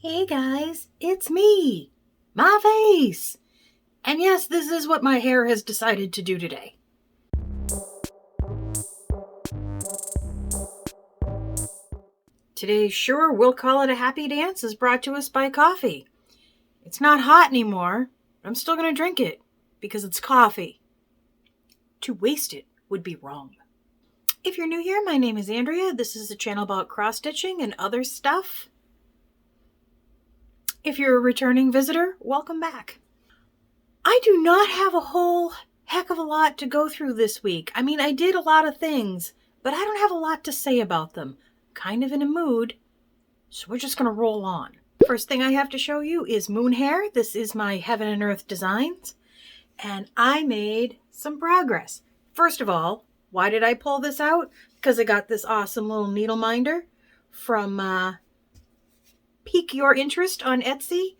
Hey guys, it's me, my face. And yes, this is what my hair has decided to do today. Today's Sure We'll Call It a Happy Dance is brought to us by coffee. It's not hot anymore, but I'm still going to drink it because it's coffee. To waste it would be wrong. If you're new here, my name is Andrea. This is a channel about cross-stitching and other stuff. If you're a returning visitor, welcome back. I do not have a whole heck of a lot to go through this week. I mean, I did a lot of things, but I don't have a lot to say about them. Kind of in a mood, so we're just going to roll on. First thing I have to show you is Moon Hare. This is my Heaven and Earth designs, and I made some progress. First of all, why did I pull this out? Because I got this awesome little needle minder from Pique Your Interest on Etsy.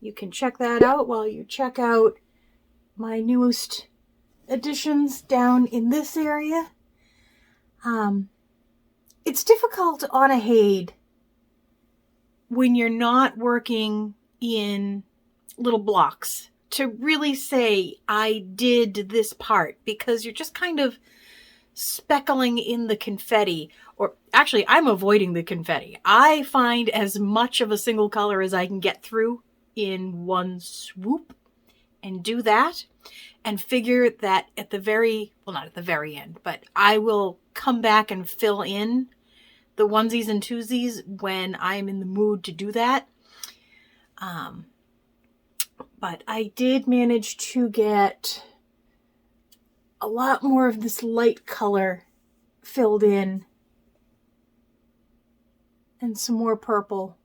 You can check that out while you check out my newest additions down in this area. It's difficult on a HAED when you're not working in little blocks to really say, I did this part, because you're just kind of speckling in the confetti, or actually I'm avoiding the confetti. I find as much of a single color as I can get through in one swoop and do that, and figure that at the very, well, not at the very end, but I will come back and fill in the onesies and twosies when I'm in the mood to do that. But I did manage to get a lot more of this light color filled in and some more purple.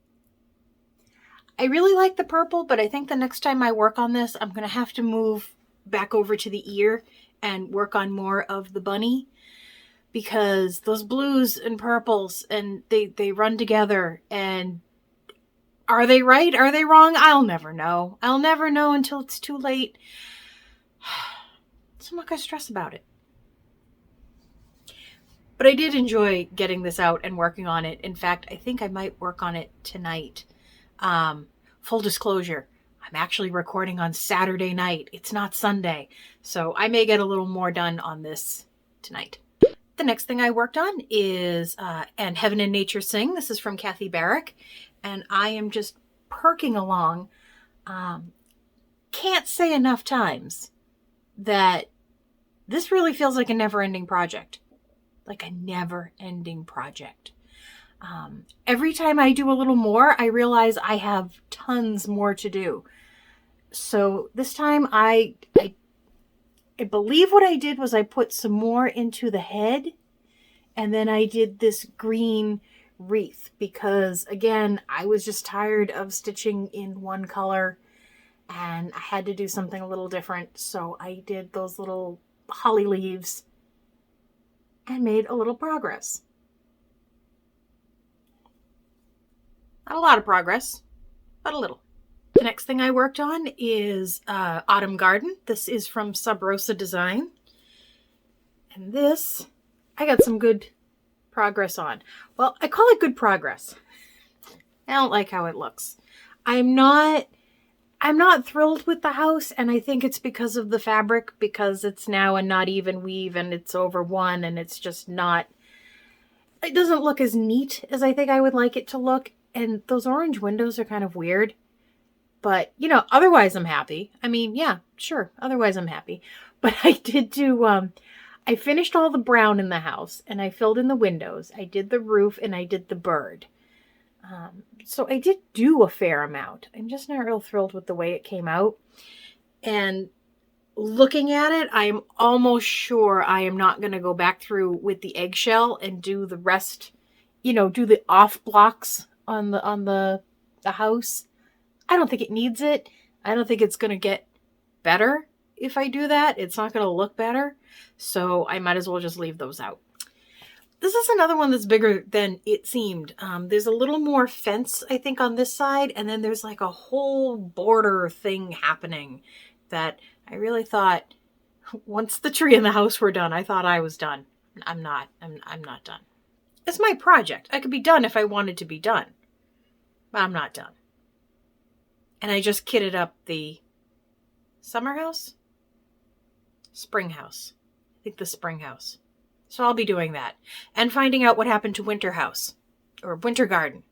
I really like the purple, but I think the next time I work on this, I'm going to have to move back over to the ear and work on more of the bunny, because those blues and purples, and they run together, and are they right? Are they wrong? I'll never know. I'll never know until it's too late. So I'm not going to stress about it. But I did enjoy getting this out and working on it. In fact, I think I might work on it tonight. Full disclosure, I'm actually recording on Saturday night. It's not Sunday. So I may get a little more done on this tonight. The next thing I worked on is And Heaven and Nature Sing. This is from Barrick. And I am just perking along. Can't say enough times that this really feels like a never-ending project. Like a never-ending project. Every time I do a little more, I realize I have tons more to do. So this time I believe what I did was I put some more into the head, and then I did this green wreath because, again, I was just tired of stitching in one color and I had to do something a little different. So I did those little holly leaves and made a little progress. Not a lot of progress, but a little. The next thing I worked on is Autumn Garden. This is from SubRosa Design. And this, I got some good progress on. Well, I call it good progress. I don't like how it looks. I'm not thrilled with the house, and I think it's because of the fabric, because it's now a not even weave and it's over one, and it's just not, it doesn't look as neat as I think I would like it to look. And those orange windows are kind of weird. But, you know, otherwise I'm happy. I mean, yeah, sure. Otherwise I'm happy. But I did do, I finished all the brown in the house and I filled in the windows. I did the roof and I did the bird. So I did do a fair amount. I'm just not real thrilled with the way it came out. And looking at it, I'm almost sure I am not going to go back through with the eggshell and do the rest, you know, do the off blocks on the house. I don't think it needs it. I don't think it's going to get better if I do that. It's not going to look better. So I might as well just leave those out. This is another one that's bigger than it seemed. There's a little more fence, I think, on this side. And then there's like a whole border thing happening that I really thought, once the tree and the house were done, I thought I was done. I'm not. I'm not done. It's my project. I could be done if I wanted to be done. but I'm not done. And I just kitted up the summer house? Spring house. I think the spring house. So I'll be doing that. And finding out what happened to winter house. Or winter garden.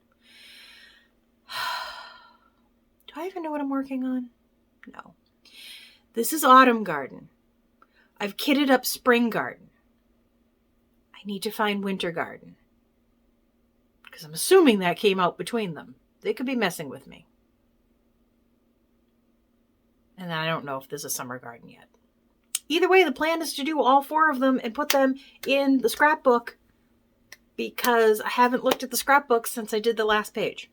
Do I even know what I'm working on? No. This is autumn garden. I've kitted up spring garden. I need to find winter garden. Because I'm assuming that came out between them. They could be messing with me. And I don't know if there's a summer garden yet. Either way, the plan is to do all 4 of them and put them in the scrapbook, because I haven't looked at the scrapbook since I did the last page.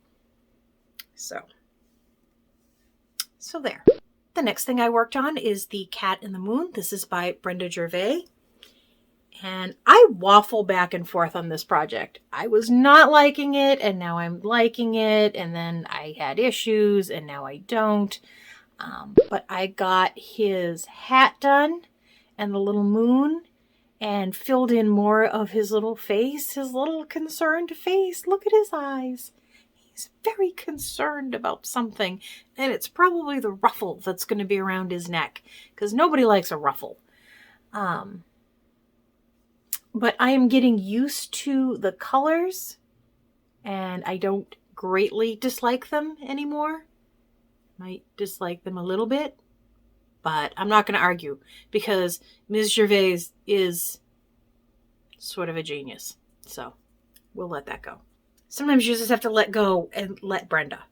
So there. The next thing I worked on is The Cat in the Moon. This is by Brenda Gervais. And I waffle back and forth on this project. I was not liking it, and now I'm liking it, and then I had issues, and now I don't. But I got his hat done, and the little moon, and filled in more of his little face, his little concerned face. Look at his eyes. He's very concerned about something, and it's probably the ruffle that's going to be around his neck, because nobody likes a ruffle. But I am getting used to the colors, and I don't greatly dislike them anymore. Might dislike them a little bit, but I'm not going to argue, because Ms. Gervais is sort of a genius. So we'll let that go. Sometimes you just have to let go and let Brenda.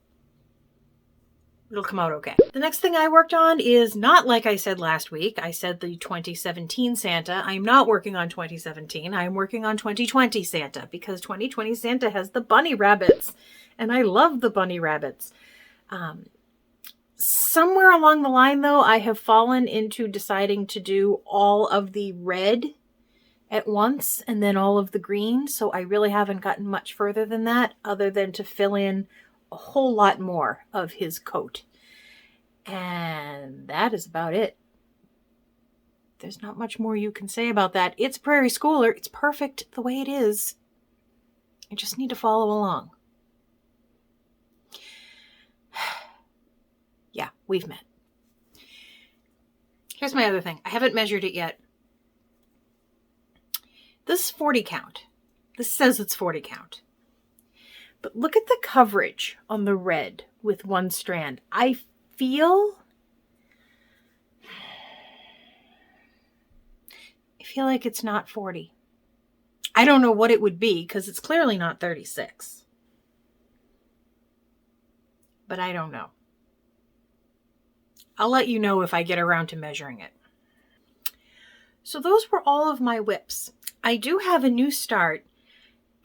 It'll come out okay. The next thing I worked on is not like I said last week. I said the 2017 Santa. I'm not working on 2017. I'm working on 2020 Santa, because 2020 Santa has the bunny rabbits, and I love the bunny rabbits. Somewhere along the line, though, I have fallen into deciding to do all of the red at once and then all of the green. So I really haven't gotten much further than that, other than to fill in a whole lot more of his coat. And that is about it. There's not much more you can say about that. It's Prairie Schooler. It's perfect the way it is. I just need to follow along. Yeah, we've met. Here's my other thing. I haven't measured it yet. This is 40 count. This says it's 40 count. But look at the coverage on the red with one strand. I feel like it's not 40. I don't know what it would be, because it's clearly not 36. But I don't know. I'll let you know if I get around to measuring it. So those were all of my whips. I do have a new start.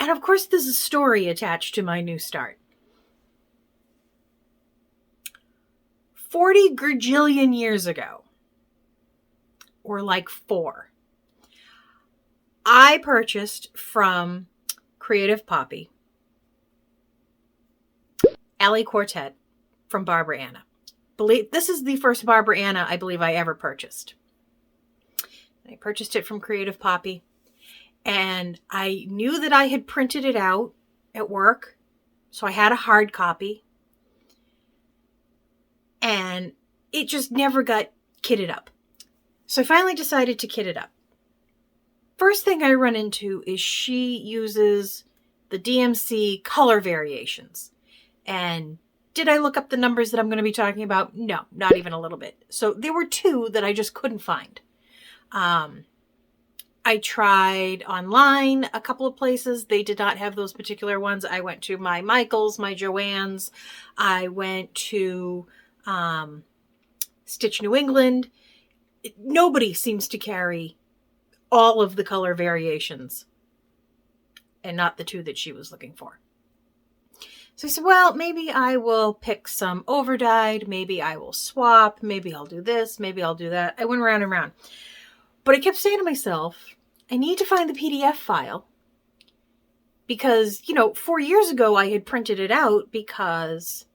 And of course, there's a story attached to my new start. 40 gajillion years ago, or like 4, I purchased from Creative Poppy Alley Quartet from Barbara Anna. This is the first Barbara Anna I believe I ever purchased. I purchased it from Creative Poppy, and I knew that I had printed it out at work, so I had a hard copy, and it just never got kitted up. So I finally decided to kit it up. First thing I run into is she uses the DMC color variations. And did I look up the numbers that I'm going to be talking about? No, not even a little bit. So there were 2 that I just couldn't find. I tried online a couple of places. They did not have those particular ones. I went to my Michaels, my Joann's. I went to Stitch New England. Nobody seems to carry all of the color variations, and not the 2 that she was looking for. So I said, well, maybe I will pick some overdyed. Maybe I will swap. Maybe I'll do this. Maybe I'll do that. I went around and around. But I kept saying to myself, I need to find the PDF file. Because, 4 years ago I had printed it out because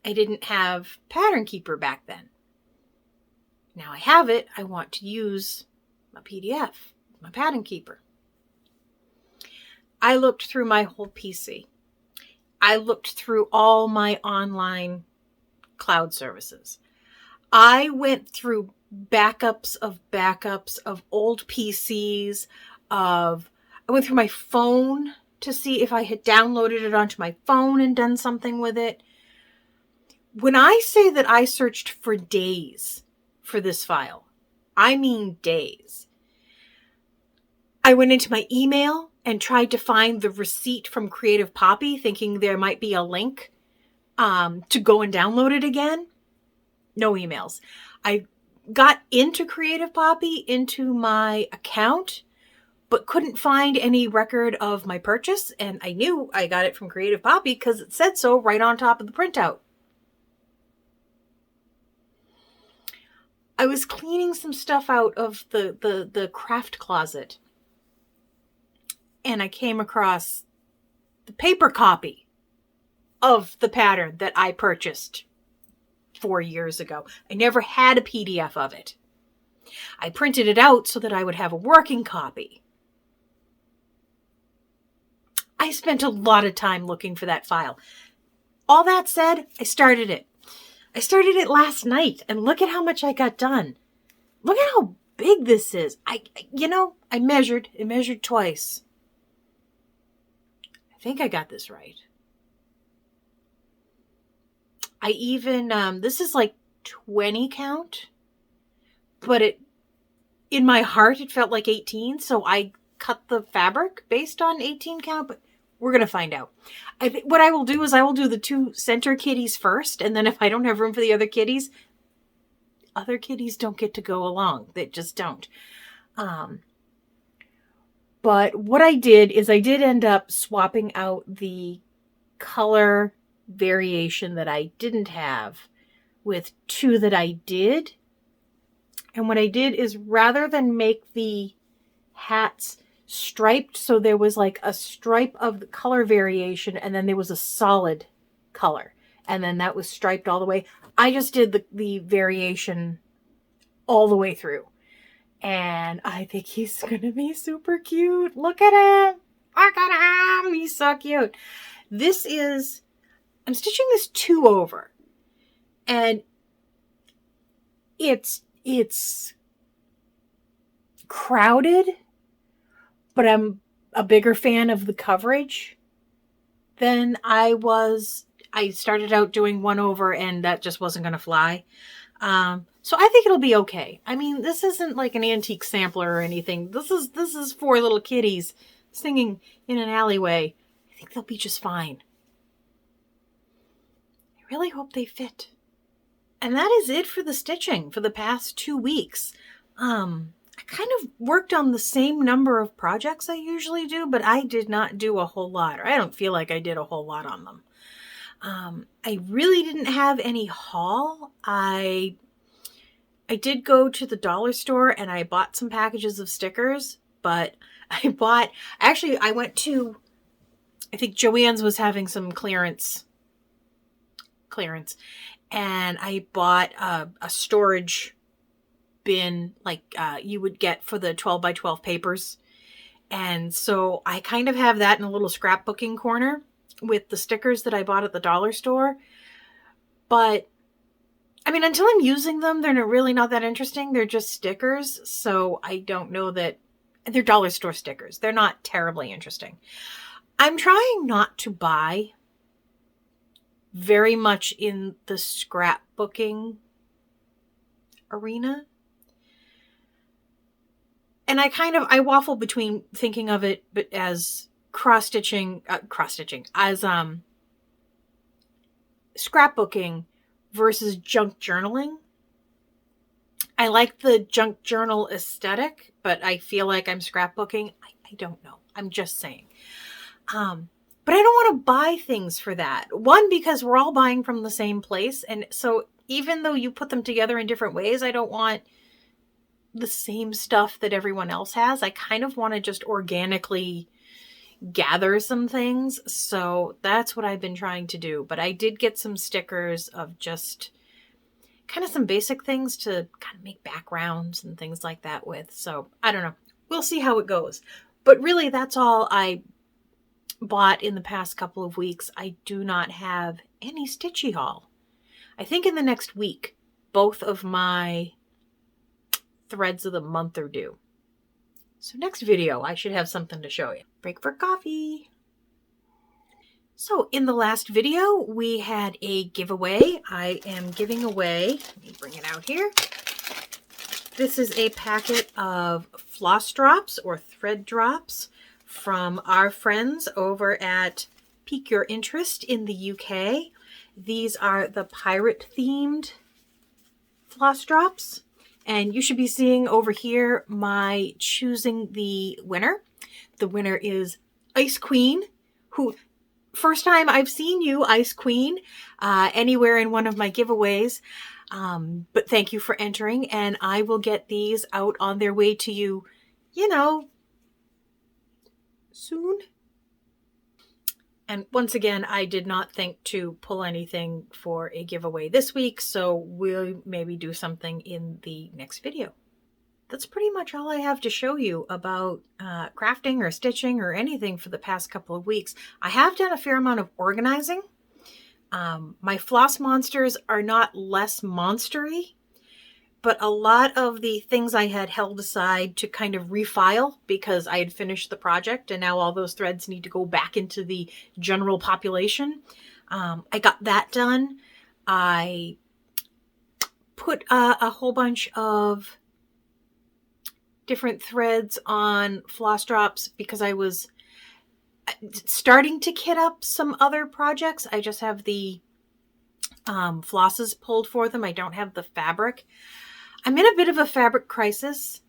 I didn't have Pattern Keeper back then. Now I have it. I want to use my PDF, my Pattern Keeper. I looked through my whole PC. I looked through all my online cloud services. I went through backups of old PCs, I went through my phone to see if I had downloaded it onto my phone and done something with it. When I say that I searched for days for this file, I mean days. I went into my email and tried to find the receipt from Creative Poppy, thinking there might be a link to go and download it again. No emails. I got into Creative Poppy, into my account, but couldn't find any record of my purchase. And I knew I got it from Creative Poppy because it said so right on top of the printout. I was cleaning some stuff out of the craft closet, and I came across the paper copy of the pattern that I purchased 4 years ago. I never had a PDF of it. I printed it out so that I would have a working copy. I spent a lot of time looking for that file. All that said, I started it. I started it last night, and look at how much I got done. Look at how big this is. I measured. It measured twice. I think I got this right. I even, this is like 20 count, but in my heart, it felt like 18. So I cut the fabric based on 18 count, but we're going to find out. I think what I will do is I will do the 2 center kitties first. And then if I don't have room for the other kitties don't get to go along. They just don't. But what I did is I did end up swapping out the color variation that I didn't have with 2 that I did. And what I did is, rather than make the hats striped, so there was like a stripe of the color variation and then there was a solid color and then that was striped all the way, I just did the variation all the way through. And I think he's gonna be super cute. Look at him. Look at him. He's so cute. I'm stitching this 2 over, and it's crowded, but I'm a bigger fan of the coverage than I was. I started out doing 1 over, and that just wasn't going to fly. So I think it'll be okay. I mean, this isn't like an antique sampler or anything. This is 4 little kitties singing in an alleyway. I think they'll be just fine. I really hope they fit. And that is it for the stitching for the past 2 weeks. I kind of worked on the same number of projects I usually do, but I did not do a whole lot, or I don't feel like I did a whole lot on them. I really didn't have any haul. I did go to the dollar store and I bought some packages of stickers, but I went to, I think Joann's was having some clearance, and I bought a storage bin like you would get for the 12 by 12 papers. And so I kind of have that in a little scrapbooking corner with the stickers that I bought at the dollar store. But I mean, until I'm using them, they're really not that interesting. They're just stickers. So I don't know that they're dollar store stickers. They're not terribly interesting. I'm trying not to buy very much in the scrapbooking arena. And I waffle between thinking of it but as cross-stitching, as scrapbooking versus junk journaling. I like the junk journal aesthetic, but I feel like I'm scrapbooking. I don't know. I'm just saying. But I don't want to buy things for that. One, because we're all buying from the same place. And so even though you put them together in different ways, I don't want the same stuff that everyone else has. I kind of want to just organically gather some things. So that's what I've been trying to do. But I did get some stickers of just kind of some basic things to kind of make backgrounds and things like that with. So I don't know. We'll see how it goes. But really, that's all I bought in the past couple of weeks, I do not have any Stitchy haul. I think in the next week, both of my threads of the month are due. So next video, I should have something to show you. Break for coffee. So in the last video, we had a giveaway. I am giving away, let me bring it out here. This is a packet of floss drops or thread drops from our friends over at Pique Your Interest in the UK. These are the pirate themed floss drops. And you should be seeing over here my choosing the winner. The winner is Ice Queen, who, first time I've seen you, Ice Queen, anywhere in one of my giveaways. But thank you for entering, and I will get these out on their way to you, you know, soon. And once again, I did not think to pull anything for a giveaway this week, so we'll maybe do something in the next video. That's pretty much all I have to show you about crafting or stitching or anything for the past couple of weeks. I have done a fair amount of organizing. My floss monsters are not less monstery, but a lot of the things I had held aside to kind of refile because I had finished the project and now all those threads need to go back into the general population. I got that done. I put a whole bunch of different threads on floss drops because I was starting to kit up some other projects. I just have the flosses pulled for them. I don't have the fabric. I'm in a bit of a fabric crisis.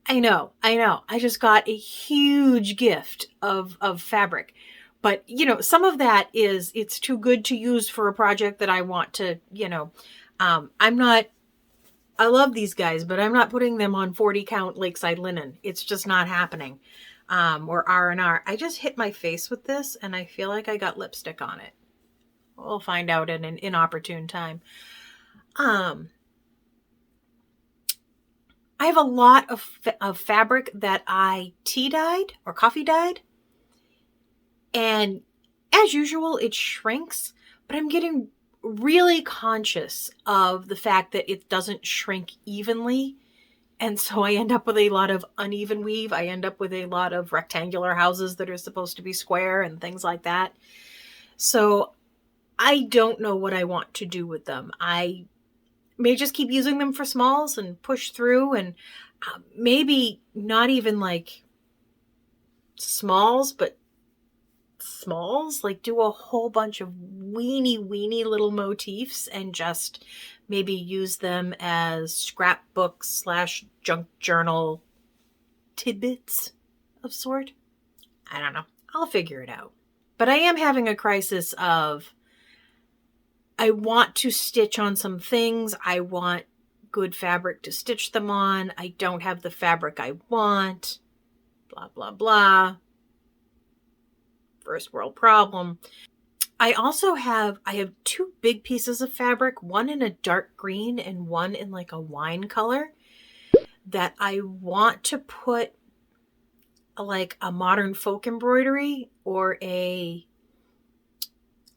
I know. I just got a huge gift of fabric. But, you know, some of that is, it's too good to use for a project that I want to, you know, I love these guys, but I'm not putting them on 40 count Lakeside linen. It's just not happening. Or R&R. I just hit my face with this and I feel like I got lipstick on it. We'll find out in an inopportune time. I have a lot of fabric that I tea dyed or coffee dyed. And as usual, it shrinks, but I'm getting really conscious of the fact that it doesn't shrink evenly. And so I end up with a lot of uneven weave. I end up with a lot of rectangular houses that are supposed to be square and things like that. So I don't know what I want to do with them. I may just keep using them for smalls and push through, and maybe not even like smalls, but smalls, like do a whole bunch of weeny little motifs and just maybe use them as scrapbooks / junk journal tidbits of sort. I don't know. I'll figure it out. But I am having a crisis of, I want to stitch on some things. I want good fabric to stitch them on. I don't have the fabric I want. Blah, blah, blah. First world problem. I have two big pieces of fabric, one in a dark green and one in like a wine color, that I want to put like a modern folk embroidery or a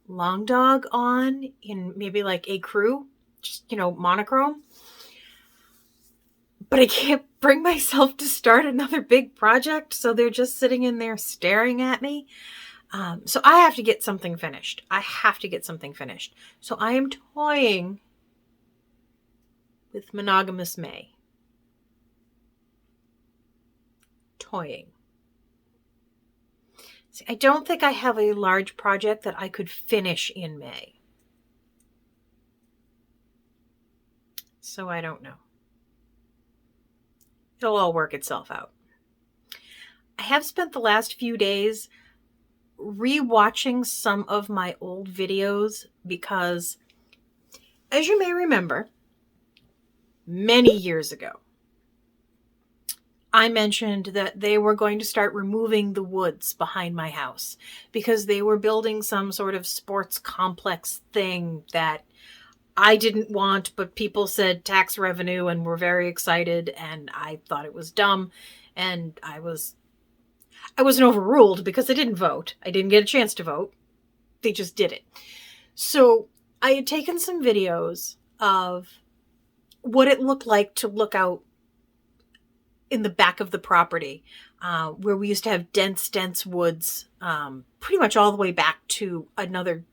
long dog on in maybe like a crew, just, you know, monochrome. But I can't bring myself to start another big project, so they're just sitting in there staring at me. So I have to get something finished. So I am toying with Monogamous May. See, I don't think I have a large project that I could finish in May. So I don't know. It'll all work itself out. I have spent the last few days rewatching some of my old videos because, as you may remember, many years ago, I mentioned that they were going to start removing the woods behind my house because they were building some sort of sports complex thing that I didn't want, but people said tax revenue and were very excited, and I thought it was dumb, and I was I wasn't overruled because I didn't vote. I didn't get a chance to vote. They just did it. So I had taken some videos of what it looked like to look out in the back of the property, where we used to have dense woods, pretty much all the way back to another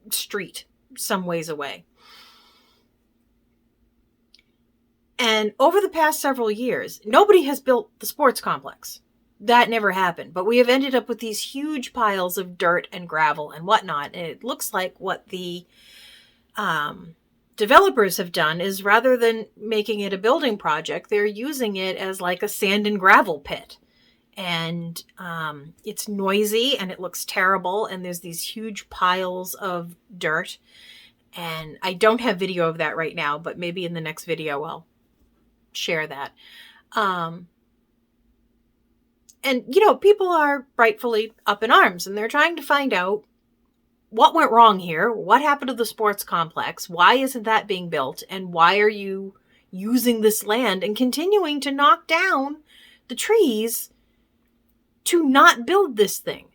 street some ways away. And over the past several years, nobody has built the sports complex. That never happened. But we have ended up with these huge piles of dirt and gravel and whatnot. And it looks like what the developers have done is, rather than making it a building project, they're using it as like a sand and gravel pit. And it's noisy and it looks terrible. And there's these huge piles of dirt. And I don't have video of that right now, but maybe in the next video I'll share that. And, people are rightfully up in arms, and they're trying to find out what went wrong here, what happened to the sports complex, why isn't that being built, and why are you using this land and continuing to knock down the trees to not build this thing.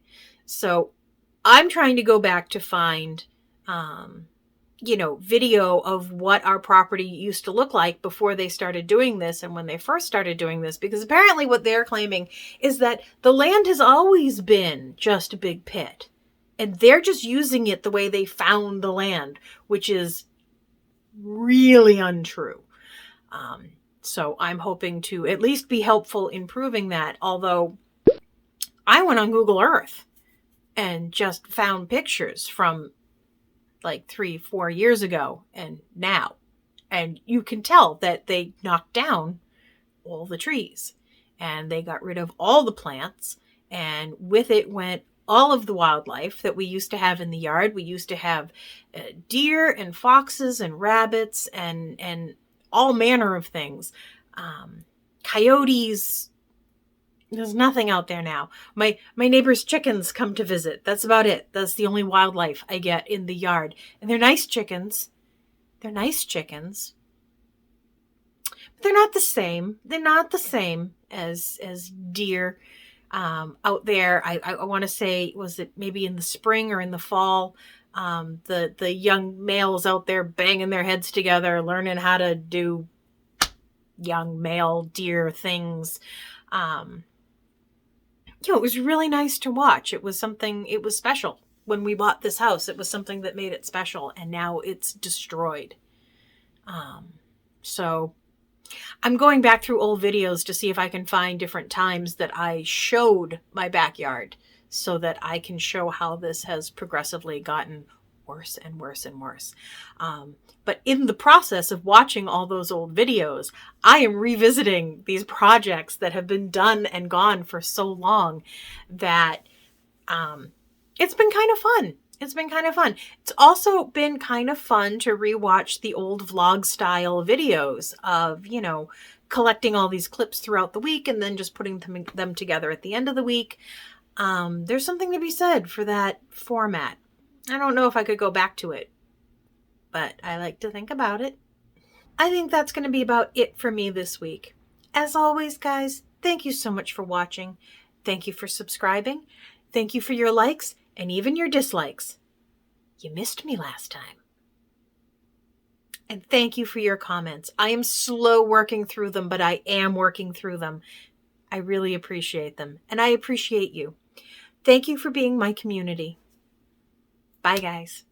So I'm trying to go back to find video of what our property used to look like before they started doing this and when they first started doing this, because apparently what they're claiming is that the land has always been just a big pit and they're just using it the way they found the land, which is really untrue. So I'm hoping to at least be helpful in proving that, although I went on Google Earth and just found pictures from like 3-4 years ago and now. And you can tell that they knocked down all the trees and they got rid of all the plants, and with it went all of the wildlife that we used to have in the yard. We used to have deer and foxes and rabbits and all manner of things. Coyotes. There's nothing out there now. My neighbor's chickens come to visit. That's about it. That's the only wildlife I get in the yard. And they're nice chickens. They're nice chickens. But they're not the same. They're not the same as deer out there. I want to say, was it maybe in the spring or in the fall? The young males out there banging their heads together, learning how to do young male deer things. It was really nice to watch. It was special. When we bought this house, it was something that made it special, and now it's destroyed. So I'm going back through old videos to see if I can find different times that I showed my backyard so that I can show how this has progressively gotten worse and worse and worse. But in the process of watching all those old videos, I am revisiting these projects that have been done and gone for so long that it's been kind of fun. It's been kind of fun. It's also been kind of fun to rewatch the old vlog style videos of, collecting all these clips throughout the week and then just putting them together at the end of the week. There's something to be said for that format. I don't know if I could go back to it, but I like to think about it. I think that's going to be about it for me this week. As always, guys, thank you so much for watching. Thank you for subscribing. Thank you for your likes and even your dislikes. You missed me last time. And thank you for your comments. I am slow working through them, but I am working through them. I really appreciate them, and I appreciate you. Thank you for being my community. Bye, guys.